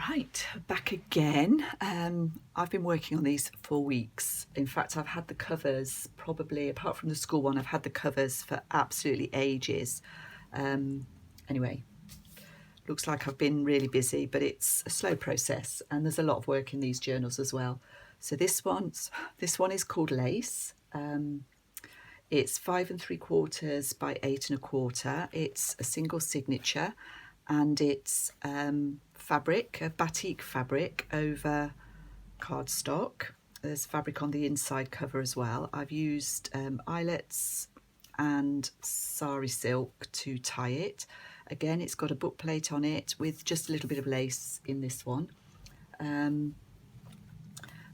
Right, back again. I've been working on these for weeks. In fact, I've had the covers probably, apart from the school one, I've had the covers for absolutely ages. Anyway, looks like I've been really busy, but it's a slow process and there's a lot of work in these journals as well. So this one is called Lace. It's 5 3/4 by 8 1/4. It's a single signature and it's fabric, a batik fabric over cardstock. There's fabric on the inside cover as well. I've used eyelets and sari silk to tie it. Again, it's got a book plate on it with just a little bit of lace in this one.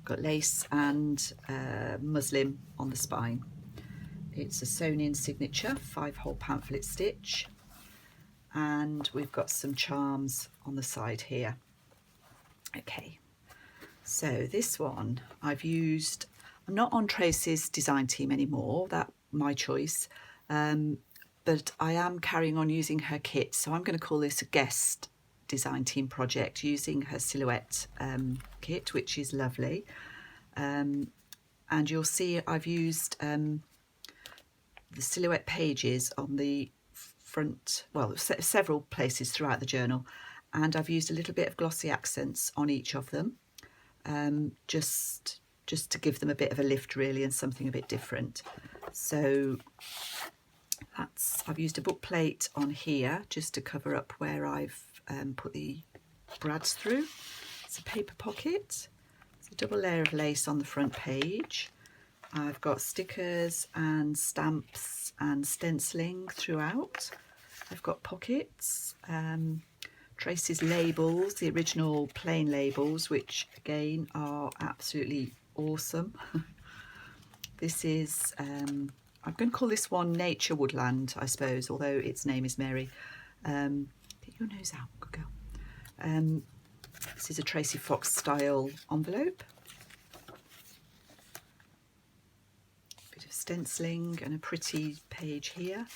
Got lace and muslin on the spine. It's a sewn in signature 5-hole pamphlet stitch, and we've got some charms on the side here. Okay, so this one I've used, I'm not on Tracy's design team anymore, that's my choice, but I am carrying on using her kit, so I'm going to call this a guest design team project using her silhouette kit, which is lovely. And you'll see I've used the silhouette pages on the front, well, several places throughout the journal, and I've used a little bit of glossy accents on each of them, just to give them a bit of a lift really, and something a bit different. So I've used a book plate on here just to cover up where I've put the brads through. It's a paper pocket. It's a double layer of lace on the front page. I've got stickers and stamps and stenciling throughout. I've got pockets, Tracy's labels, the original plain labels, which again are absolutely awesome. This is, I'm going to call this one Nature Woodland, I suppose, although its name is Mary. Get your nose out, good girl. This is a Tracy Fox style envelope. Bit of stenciling and a pretty page here.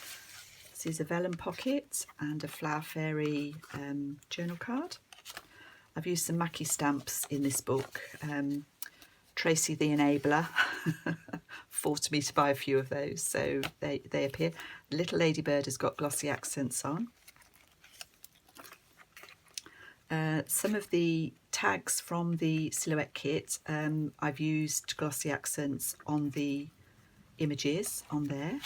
This is a vellum pocket and a Flower Fairy journal card. I've used some Mackie stamps in this book. Tracy the Enabler forced me to buy a few of those, so they appear. The little ladybird has got glossy accents on. Some of the tags from the silhouette kit, I've used glossy accents on the images on there.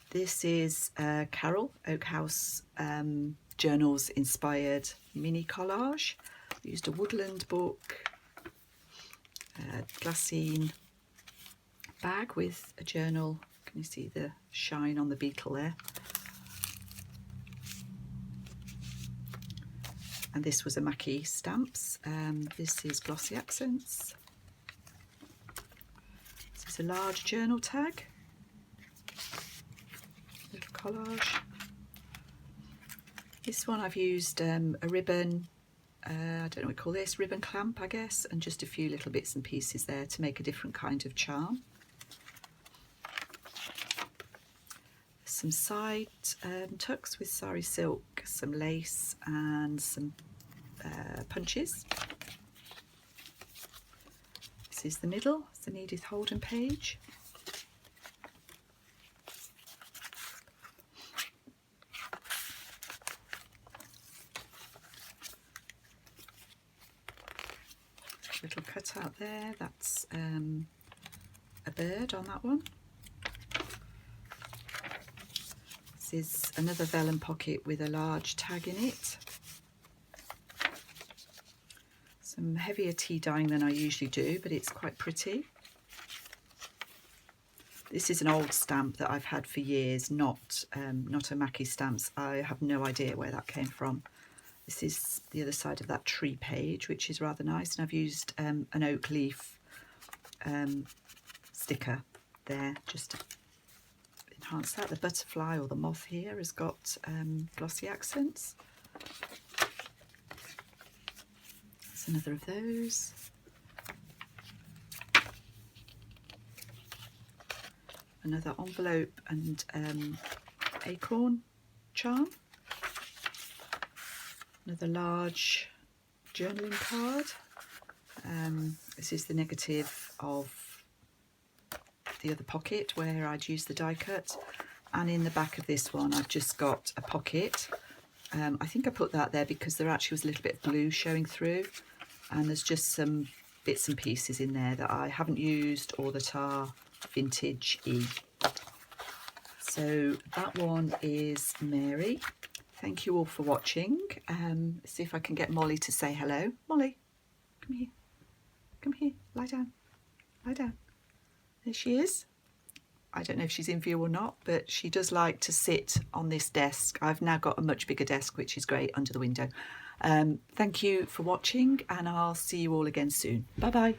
This is Carol Oakhouse Journals inspired mini collage. I used a woodland book, a glassine bag with a journal. Can you see the shine on the beetle there? And this was a Mackie stamps. This is glossy accents. This is a large journal tag. Little collage. This one I've used a ribbon, I don't know what we call this, ribbon clamp I guess, and just a few little bits and pieces there to make a different kind of charm. Some side tucks with sari silk, some lace and some punches. This is the middle, it's an Edith Holden page. Little cutout there, that's a bird on that one. This is another vellum pocket with a large tag in it. Some heavier tea dyeing than I usually do, but it's quite pretty. This is an old stamp that I've had for years, not a Mackie stamps. I have no idea where that came from. This is the other side of that tree page, which is rather nice, and I've used an oak leaf sticker there just to enhance that. The butterfly or the moth here has got glossy accents. That's another of those. Another envelope and acorn charm. rather large journaling card. This is the negative of the other pocket where I'd used the die cut, and in the back of this one I've just got a pocket. I think I put that there because there actually was a little bit of glue showing through, and there's just some bits and pieces in there that I haven't used or that are vintage-y. So that one is Mary. Thank you all for watching. See if I can get Molly to say hello. Molly, come here. Come here, lie down. Lie down. There she is. I don't know if she's in view or not, but she does like to sit on this desk. I've now got a much bigger desk, which is great, under the window. Thank you for watching, and I'll see you all again soon. Bye bye.